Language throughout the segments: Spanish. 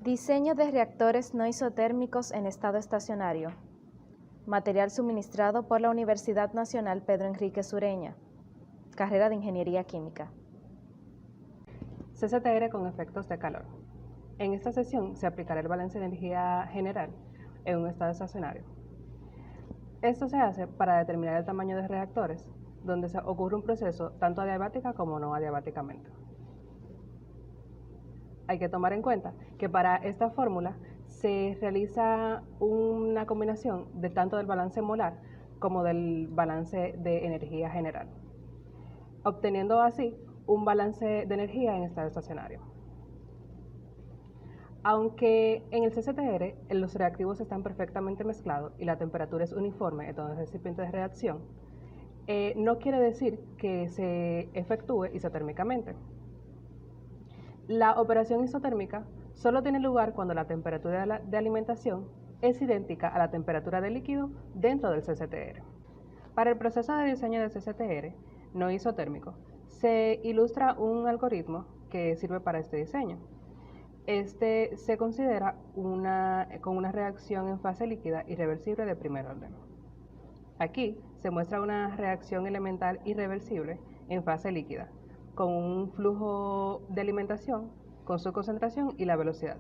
Diseño de reactores no isotérmicos en estado estacionario. Material suministrado por la Universidad Nacional Pedro Enríquez Ureña. Carrera de Ingeniería Química. CCTR con efectos de calor. En esta sesión se aplicará el balance de energía general en un estado estacionario. Esto se hace para determinar el tamaño de reactores, donde se ocurre un proceso tanto adiabática como no adiabáticamente. Hay que tomar en cuenta que para esta fórmula se realiza una combinación de tanto del balance molar como del balance de energía general, obteniendo así un balance de energía en estado estacionario. Aunque en el CCTR los reactivos están perfectamente mezclados y la temperatura es uniforme en todo el recipiente de reacción, no quiere decir que se efectúe isotérmicamente. La operación isotérmica solo tiene lugar cuando la temperatura de alimentación es idéntica a la temperatura del líquido dentro del CCTR. Para el proceso de diseño del CCTR no isotérmico, se ilustra un algoritmo que sirve para este diseño. Este se considera con una reacción en fase líquida irreversible de primer orden. Aquí se muestra una reacción elemental irreversible en fase líquida, con un flujo de alimentación, con su concentración y la velocidad,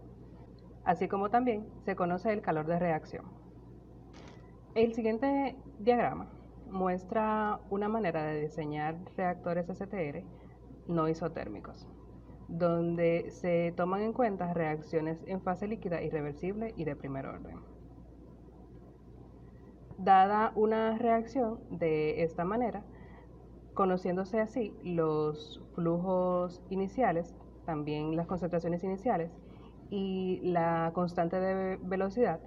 así como también se conoce el calor de reacción. El siguiente diagrama muestra una manera de diseñar reactores CCTR no isotérmicos, donde se toman en cuenta reacciones en fase líquida irreversible y de primer orden. Dada una reacción de esta manera, conociéndose así los flujos iniciales, también las concentraciones iniciales y la constante de velocidad,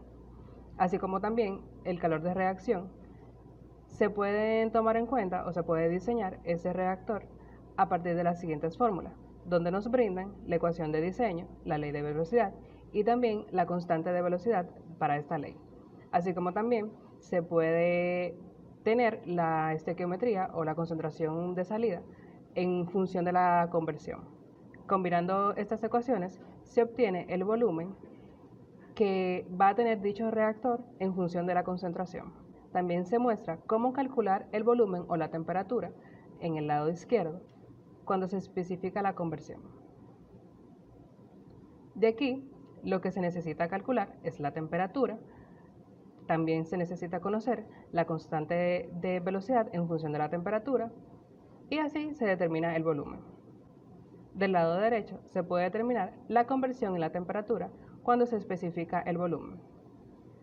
así como también el calor de reacción, se pueden tomar en cuenta o se puede diseñar ese reactor a partir de las siguientes fórmulas, donde nos brindan la ecuación de diseño, la ley de velocidad y también la constante de velocidad para esta ley. Así como también se puede tener la estequiometría o la concentración de salida en función de la conversión. Combinando estas ecuaciones se obtiene el volumen que va a tener dicho reactor en función de la concentración. También se muestra cómo calcular el volumen o la temperatura en el lado izquierdo cuando se especifica la conversión. De aquí, lo que se necesita calcular es la temperatura. También se necesita conocer la constante de velocidad en función de la temperatura y así se determina el volumen. Del lado derecho se puede determinar la conversión y la temperatura cuando se especifica el volumen.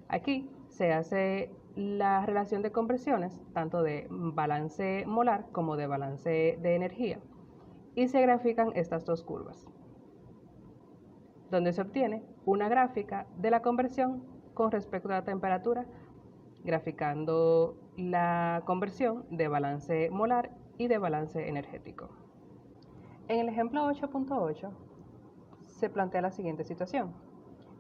Aquí se hace la relación de conversiones, tanto de balance molar como de balance de energía, y se grafican estas dos curvas, donde se obtiene una gráfica de la conversión con respecto a la temperatura, graficando la conversión de balance molar y de balance energético. En el ejemplo 8.8 se plantea la siguiente situación.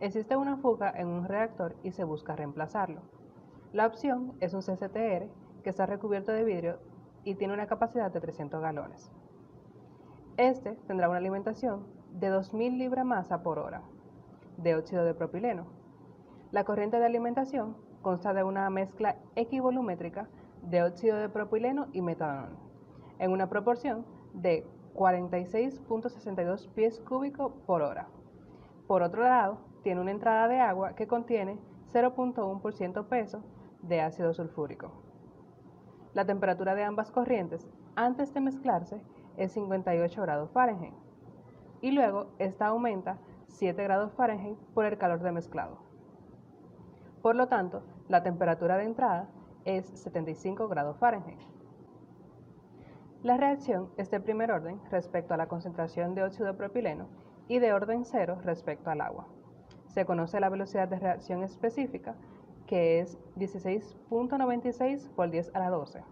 Existe una fuga en un reactor y se busca reemplazarlo. La opción es un CCTR que está recubierto de vidrio y tiene una capacidad de 300 galones. Este tendrá una alimentación de 2000 libras-masa por hora de óxido de propileno. La corriente de alimentación consta de una mezcla equivolumétrica de óxido de propileno y metanol en una proporción de 46.62 pies cúbicos por hora. Por otro lado, tiene una entrada de agua que contiene 0.1% peso de ácido sulfúrico. La temperatura de ambas corrientes antes de mezclarse es 58 grados Fahrenheit y luego esta aumenta 7 grados Fahrenheit por el calor de mezclado. Por lo tanto, la temperatura de entrada es 75 grados Fahrenheit. La reacción es de primer orden respecto a la concentración de óxido de propileno y de orden cero respecto al agua. Se conoce la velocidad de reacción específica, que es 16.96 por 10 a la 12.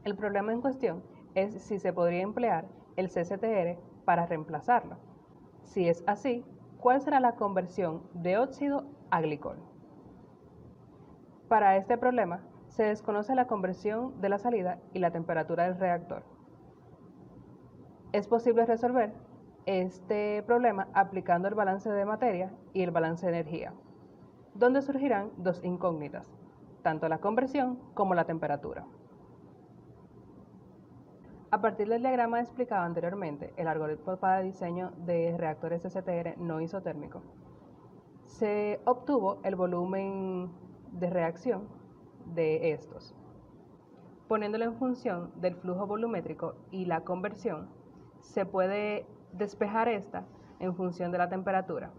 El problema en cuestión es si se podría emplear el CCTR para reemplazarlo. Si es así, ¿cuál será la conversión de óxido a glicol? Para este problema, se desconoce la conversión de la salida y la temperatura del reactor. Es posible resolver este problema aplicando el balance de materia y el balance de energía, donde surgirán dos incógnitas, tanto la conversión como la temperatura. A partir del diagrama explicado anteriormente, el algoritmo para el diseño de reactores STR no isotérmicos, se obtuvo el volumen de reacción de estos. Poniéndolo en función del flujo volumétrico y la conversión, se puede despejar esta en función de la temperatura.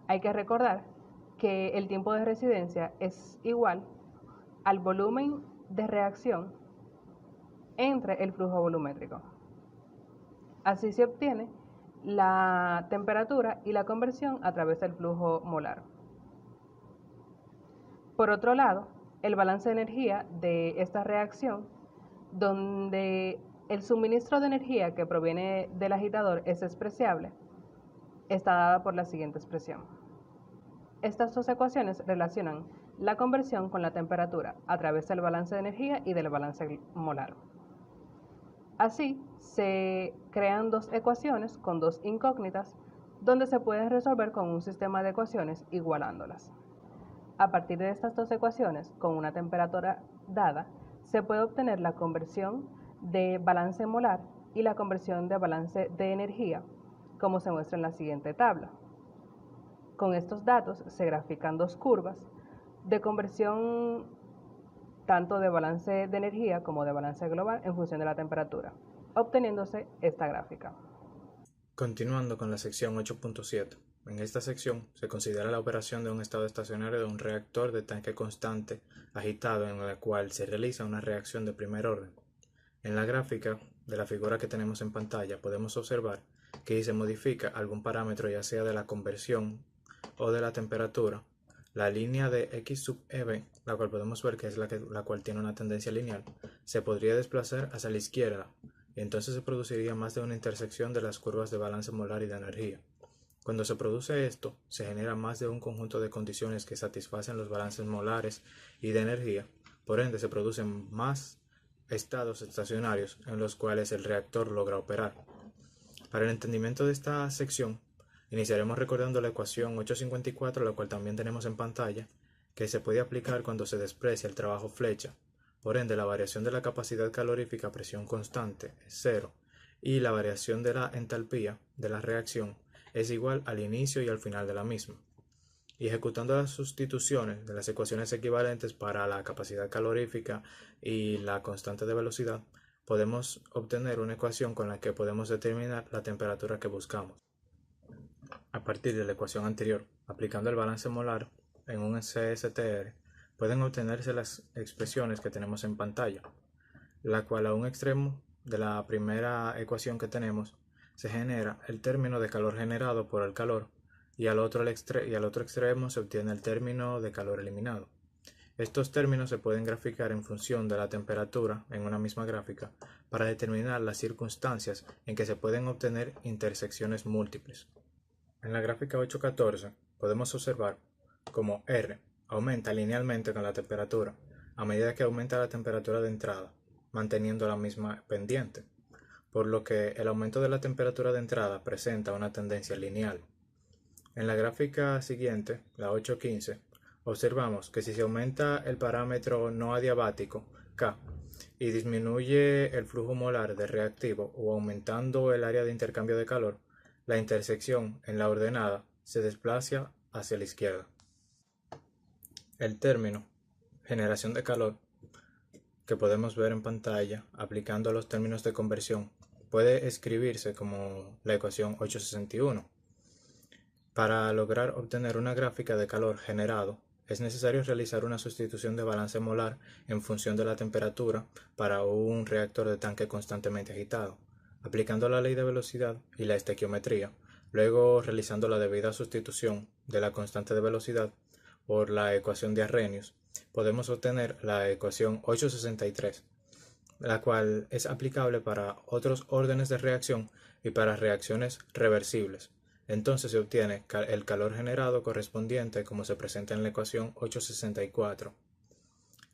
Hay que recordar que el tiempo de residencia es igual al volumen de reacción entre el flujo volumétrico. Así se obtiene la temperatura y la conversión a través del flujo molar. Por otro lado, el balance de energía de esta reacción, donde el suministro de energía que proviene del agitador es despreciable, está dada por la siguiente expresión. Estas dos ecuaciones relacionan la conversión con la temperatura a través del balance de energía y del balance molar. Así, se crean dos ecuaciones con dos incógnitas, donde se pueden resolver con un sistema de ecuaciones igualándolas. A partir de estas dos ecuaciones, con una temperatura dada, se puede obtener la conversión de balance molar y la conversión de balance de energía, como se muestra en la siguiente tabla. Con estos datos se grafican dos curvas de conversión tanto de balance de energía como de balance global en función de la temperatura, obteniéndose esta gráfica. Continuando con la sección 8.7. En esta sección se considera la operación de un estado estacionario de un reactor de tanque constante agitado en la cual se realiza una reacción de primer orden. En la gráfica de la figura que tenemos en pantalla podemos observar que si se modifica algún parámetro, ya sea de la conversión o de la temperatura, la línea de X sub EB, la cual podemos ver que es la cual tiene una tendencia lineal, se podría desplazar hacia la izquierda y entonces se produciría más de una intersección de las curvas de balance molar y de energía. Cuando se produce esto, se genera más de un conjunto de condiciones que satisfacen los balances molares y de energía, por ende se producen más estados estacionarios en los cuales el reactor logra operar. Para el entendimiento de esta sección, iniciaremos recordando la ecuación 854, la cual también tenemos en pantalla, que se puede aplicar cuando se desprecia el trabajo flecha. Por ende, la variación de la capacidad calorífica a presión constante es cero y la variación de la entalpía de la reacción es igual al inicio y al final de la misma. Y ejecutando las sustituciones de las ecuaciones equivalentes para la capacidad calorífica y la constante de velocidad, podemos obtener una ecuación con la que podemos determinar la temperatura que buscamos. A partir de la ecuación anterior, aplicando el balance molar en un CSTR, pueden obtenerse las expresiones que tenemos en pantalla, la cual a un extremo de la primera ecuación que tenemos se genera el término de calor generado por el calor y al otro extremo se obtiene el término de calor eliminado. Estos términos se pueden graficar en función de la temperatura en una misma gráfica para determinar las circunstancias en que se pueden obtener intersecciones múltiples. En la gráfica 8.14 podemos observar cómo R aumenta linealmente con la temperatura a medida que aumenta la temperatura de entrada, manteniendo la misma pendiente, por lo que el aumento de la temperatura de entrada presenta una tendencia lineal. En la gráfica siguiente, la 8.15, observamos que si se aumenta el parámetro no adiabático, K, y disminuye el flujo molar de reactivo o aumentando el área de intercambio de calor, la intersección en la ordenada se desplaza hacia la izquierda. El término generación de calor, que podemos ver en pantalla aplicando los términos de conversión, puede escribirse como la ecuación 861. Para lograr obtener una gráfica de calor generado, es necesario realizar una sustitución de balance molar en función de la temperatura para un reactor de tanque constantemente agitado, aplicando la ley de velocidad y la estequiometría, luego realizando la debida sustitución de la constante de velocidad por la ecuación de Arrhenius, podemos obtener la ecuación 863, la cual es aplicable para otros órdenes de reacción y para reacciones reversibles. Entonces se obtiene el calor generado correspondiente como se presenta en la ecuación 864.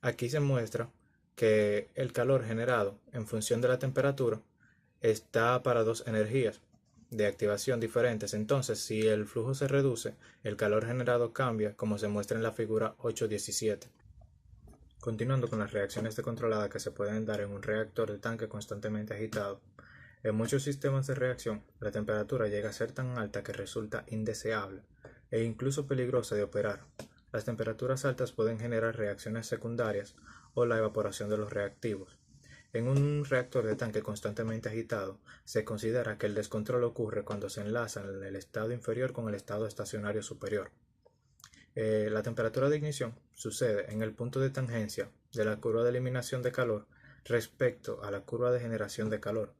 Aquí se muestra que el calor generado en función de la temperatura está para dos energías, de activación diferentes. Entonces, si el flujo se reduce, el calor generado cambia, como se muestra en la figura 8.17. Continuando con las reacciones de controlada que se pueden dar en un reactor de tanque constantemente agitado, en muchos sistemas de reacción, la temperatura llega a ser tan alta que resulta indeseable e incluso peligrosa de operar. Las temperaturas altas pueden generar reacciones secundarias o la evaporación de los reactivos. En un reactor de tanque constantemente agitado, se considera que el descontrol ocurre cuando se enlazan el estado inferior con el estado estacionario superior. La temperatura de ignición sucede en el punto de tangencia de la curva de eliminación de calor respecto a la curva de generación de calor.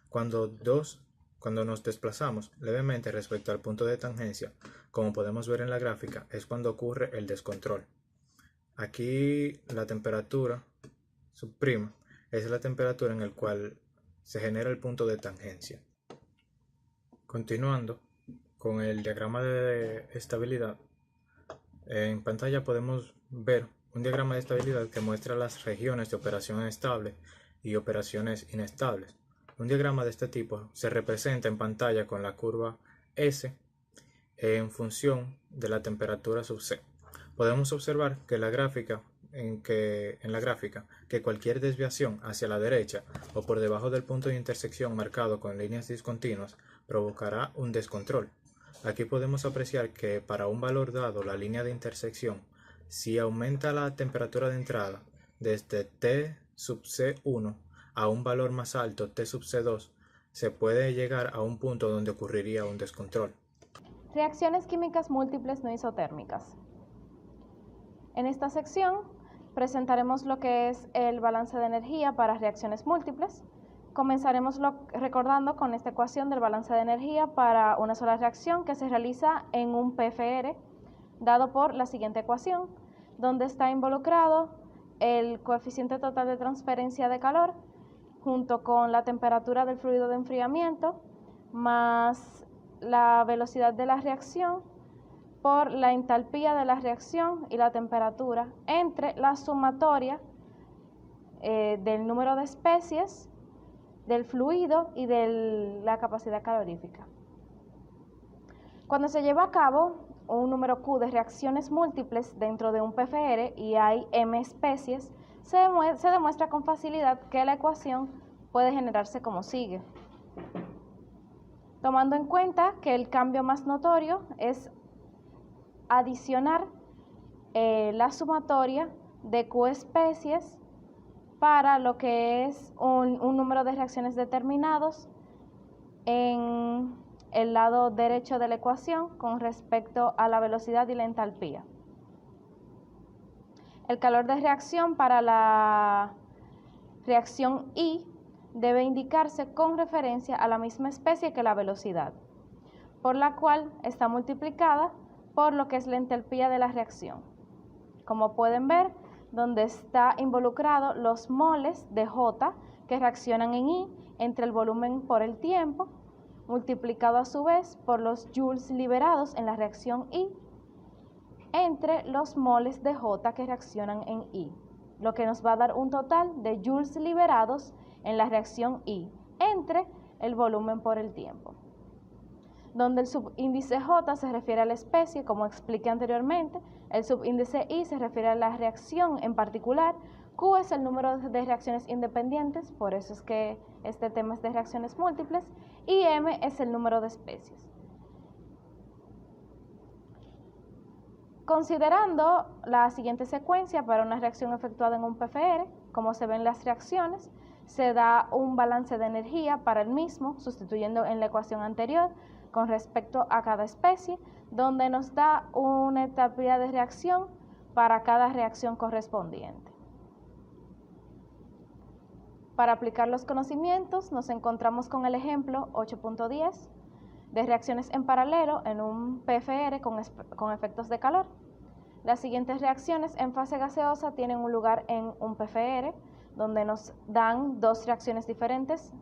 Cuando nos desplazamos levemente respecto al punto de tangencia, como podemos ver en la gráfica, es cuando ocurre el descontrol. Aquí la temperatura subprima es la temperatura en la cual se genera el punto de tangencia. Continuando con el diagrama de estabilidad, en pantalla podemos ver un diagrama de estabilidad que muestra las regiones de operación estable y operaciones inestables. Un diagrama de este tipo se representa en pantalla con la curva S en función de la temperatura sub C. Podemos observar que en la gráfica que cualquier desviación hacia la derecha o por debajo del punto de intersección marcado con líneas discontinuas provocará un descontrol. Aquí podemos apreciar que para un valor dado la línea de intersección, si aumenta la temperatura de entrada desde T sub C1 a un valor más alto T sub C2, se puede llegar a un punto donde ocurriría un descontrol. Reacciones químicas múltiples no isotérmicas. En esta sección presentaremos lo que es el balance de energía para reacciones múltiples. Comenzaremos recordando con esta ecuación del balance de energía para una sola reacción que se realiza en un PFR, dado por la siguiente ecuación, donde está involucrado el coeficiente total de transferencia de calor junto con la temperatura del fluido de enfriamiento más la velocidad de la reacción por la entalpía de la reacción y la temperatura entre la sumatoria del número de especies, del fluido y de la capacidad calorífica. Cuando se lleva a cabo un número Q de reacciones múltiples dentro de un PFR y hay M especies, se demuestra con facilidad que la ecuación puede generarse como sigue. Tomando en cuenta que el cambio más notorio es adicionar la sumatoria de Q especies para lo que es un número de reacciones determinados en el lado derecho de la ecuación con respecto a la velocidad y la entalpía. El calor de reacción para la reacción I debe indicarse con referencia a la misma especie que la velocidad, por la cual está multiplicada por lo que es la entalpía de la reacción. Como pueden ver, donde está involucrado los moles de J que reaccionan en I entre el volumen por el tiempo, multiplicado a su vez por los joules liberados en la reacción I entre los moles de J que reaccionan en I, lo que nos va a dar un total de joules liberados en la reacción I entre el volumen por el tiempo, donde el subíndice J se refiere a la especie, como expliqué anteriormente, el subíndice I se refiere a la reacción en particular, Q es el número de reacciones independientes, por eso es que este tema es de reacciones múltiples, y M es el número de especies. Considerando la siguiente secuencia para una reacción efectuada en un PFR, como se ven las reacciones, se da un balance de energía para el mismo, sustituyendo en la ecuación anterior con respecto a cada especie, donde nos da una entalpía de reacción para cada reacción correspondiente. Para aplicar los conocimientos, nos encontramos con el ejemplo 8.10 de reacciones en paralelo en un PFR con efectos de calor. Las siguientes reacciones en fase gaseosa tienen un lugar en un PFR, donde nos dan dos reacciones diferentes,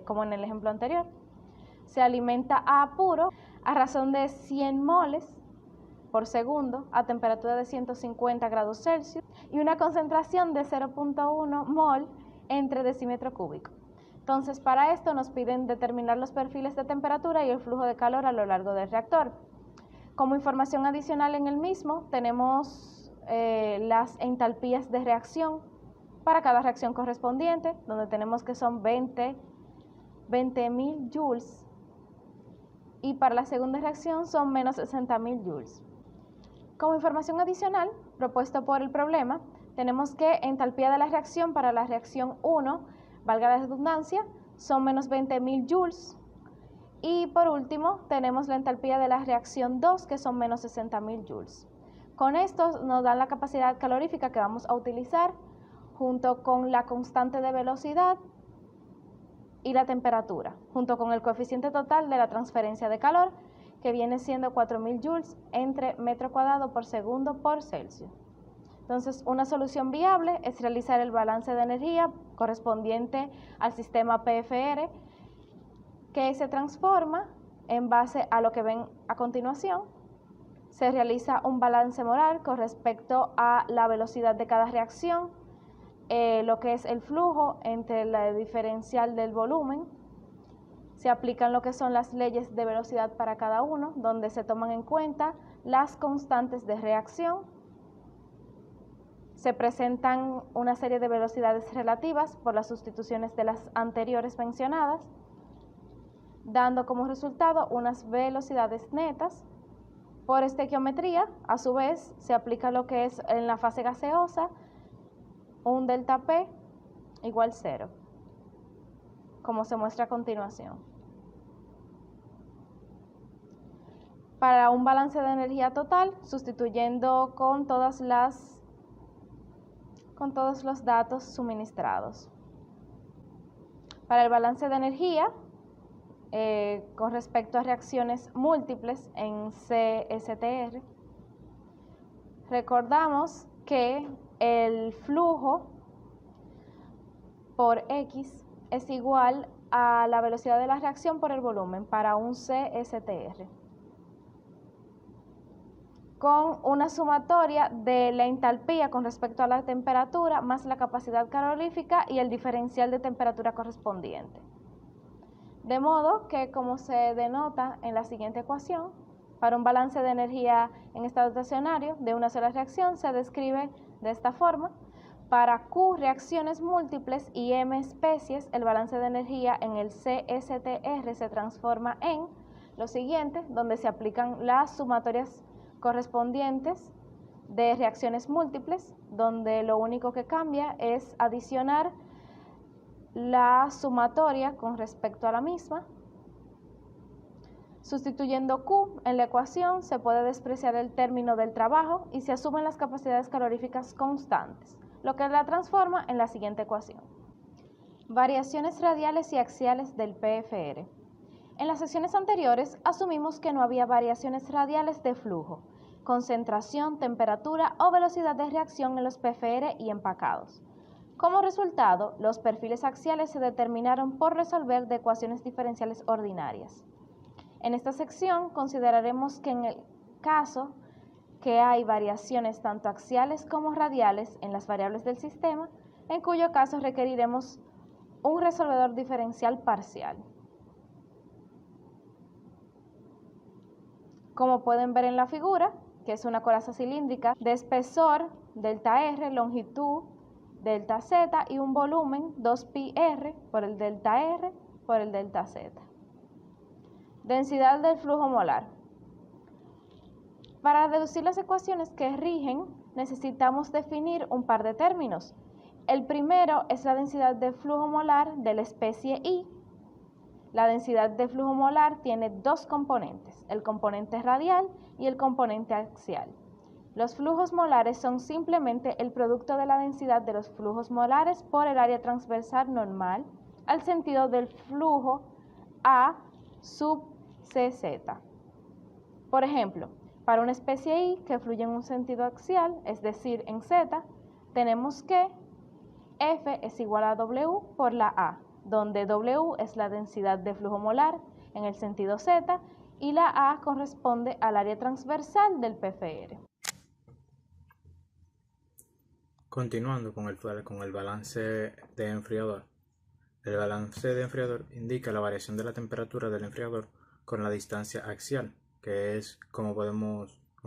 como en el ejemplo anterior. Se alimenta a puro a razón de 100 moles por segundo a temperatura de 150 grados Celsius y una concentración de 0.1 mol entre decímetro cúbico. Entonces, para esto nos piden determinar los perfiles de temperatura y el flujo de calor a lo largo del reactor. Como información adicional en el mismo, tenemos las entalpías de reacción para cada reacción correspondiente, donde tenemos que son 20.000 joules, y para la segunda reacción son menos 60.000 joules. Como información adicional, propuesto por el problema, tenemos que entalpía de la reacción para la reacción 1, valga la redundancia, son menos 20.000 joules. Y por último, tenemos la entalpía de la reacción 2, que son menos 60.000 joules. Con esto nos dan la capacidad calorífica que vamos a utilizar junto con la constante de velocidad y la temperatura, junto con el coeficiente total de la transferencia de calor, que viene siendo 4.000 joules entre metro cuadrado por segundo por Celsius. Entonces, una solución viable es realizar el balance de energía correspondiente al sistema PFR, que se transforma en base a lo que ven a continuación. Se realiza un balance molar con respecto a la velocidad de cada reacción, lo que es el flujo entre la diferencial del volumen. Se aplican lo que son las leyes de velocidad para cada uno, donde se toman en cuenta las constantes de reacción. Se presentan una serie de velocidades relativas por las sustituciones de las anteriores mencionadas, dando como resultado unas velocidades netas. Por estequiometría, a su vez, se aplica lo que es en la fase gaseosa, un delta P igual 0, como se muestra a continuación. Para un balance de energía total, sustituyendo con todos los datos suministrados. Para el balance de energía, con respecto a reacciones múltiples en CSTR, recordamos que el flujo por X es igual a la velocidad de la reacción por el volumen para un CSTR, con una sumatoria de la entalpía con respecto a la temperatura más la capacidad calorífica y el diferencial de temperatura correspondiente. De modo que, como se denota en la siguiente ecuación, para un balance de energía en estado estacionario de una sola reacción se describe de esta forma. Para Q reacciones múltiples y M especies, el balance de energía en el CSTR se transforma en lo siguiente, donde se aplican las sumatorias correspondientes de reacciones múltiples, donde lo único que cambia es adicionar la sumatoria con respecto a la misma. Sustituyendo Q en la ecuación, se puede despreciar el término del trabajo y se asumen las capacidades caloríficas constantes, lo que la transforma en la siguiente ecuación. Variaciones radiales y axiales del PFR. En las sesiones anteriores asumimos que no había variaciones radiales de flujo, concentración, temperatura o velocidad de reacción en los PFR y empacados. Como resultado, los perfiles axiales se determinaron por resolver de ecuaciones diferenciales ordinarias. En esta sección consideraremos que en el caso que hay variaciones tanto axiales como radiales en las variables del sistema, en cuyo caso requeriremos un resolvedor diferencial parcial. Como pueden ver en la figura, que es una coraza cilíndrica de espesor delta R, longitud delta Z y un volumen 2πr por el delta R por el delta Z. Densidad del flujo molar. Para deducir las ecuaciones que rigen, necesitamos definir un par de términos. El primero es la densidad de flujo molar de la especie I. La densidad de flujo molar tiene dos componentes, el componente radial y el componente axial. Los flujos molares son simplemente el producto de la densidad de los flujos molares por el área transversal normal al sentido del flujo A sub CZ. Por ejemplo, para una especie I que fluye en un sentido axial, es decir, en Z, tenemos que F es igual a W por la A, donde W es la densidad de flujo molar en el sentido Z y la A corresponde al área transversal del PFR. Continuando con el balance de enfriador, El balance de enfriador indica la variación de la temperatura del enfriador con la distancia axial, que es como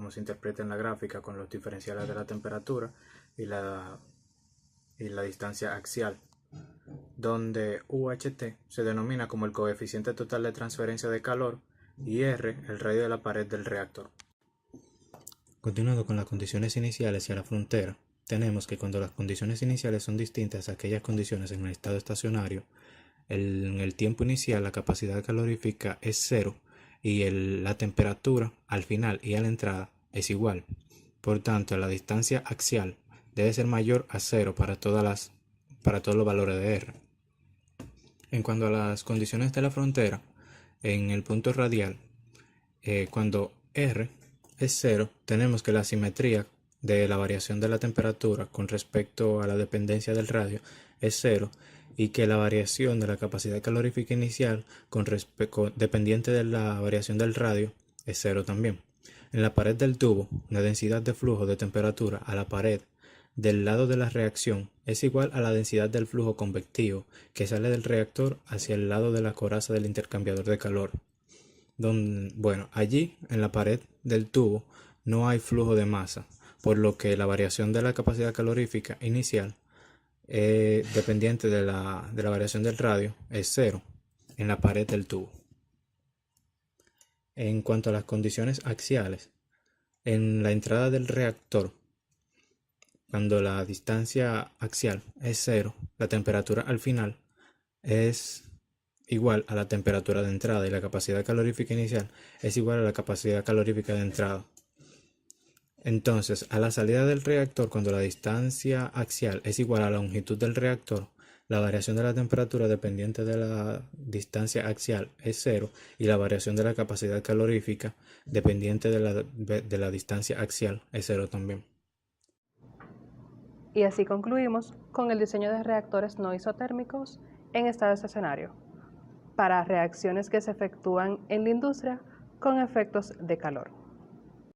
se interpreta en la gráfica con los diferenciales de la temperatura y la distancia axial, donde UHT se denomina como el coeficiente total de transferencia de calor y R el radio de la pared del reactor. Continuando con las condiciones iniciales y a la frontera, tenemos que cuando las condiciones iniciales son distintas a aquellas condiciones en el estado estacionario, en el tiempo inicial la capacidad calorífica es cero y la temperatura al final y a la entrada es igual. Por tanto, la distancia axial debe ser mayor a cero para todos los valores de R. En cuanto a las condiciones de la frontera, en el punto radial, cuando R es cero, tenemos que la simetría de la variación de la temperatura con respecto a la dependencia del radio es cero y que la variación de la capacidad calorífica inicial dependiente de la variación del radio es cero también. En la pared del tubo, la densidad de flujo de temperatura a la pared del lado de la reacción es igual a la densidad del flujo convectivo que sale del reactor hacia el lado de la coraza del intercambiador de calor. Allí en la pared del tubo no hay flujo de masa, por lo que la variación de la capacidad calorífica inicial dependiente de la variación del radio es cero en la pared del tubo. En cuanto a las condiciones axiales, en la entrada del reactor, cuando la distancia axial es cero, la temperatura al final es igual a la temperatura de entrada y la capacidad calorífica inicial es igual a la capacidad calorífica de entrada. Entonces, a la salida del reactor, cuando la distancia axial es igual a la longitud del reactor, la variación de la temperatura dependiente de la distancia axial es cero y la variación de la capacidad calorífica dependiente de la distancia axial es cero también. Y así concluimos con el diseño de reactores no isotérmicos en estado estacionario para reacciones que se efectúan en la industria con efectos de calor.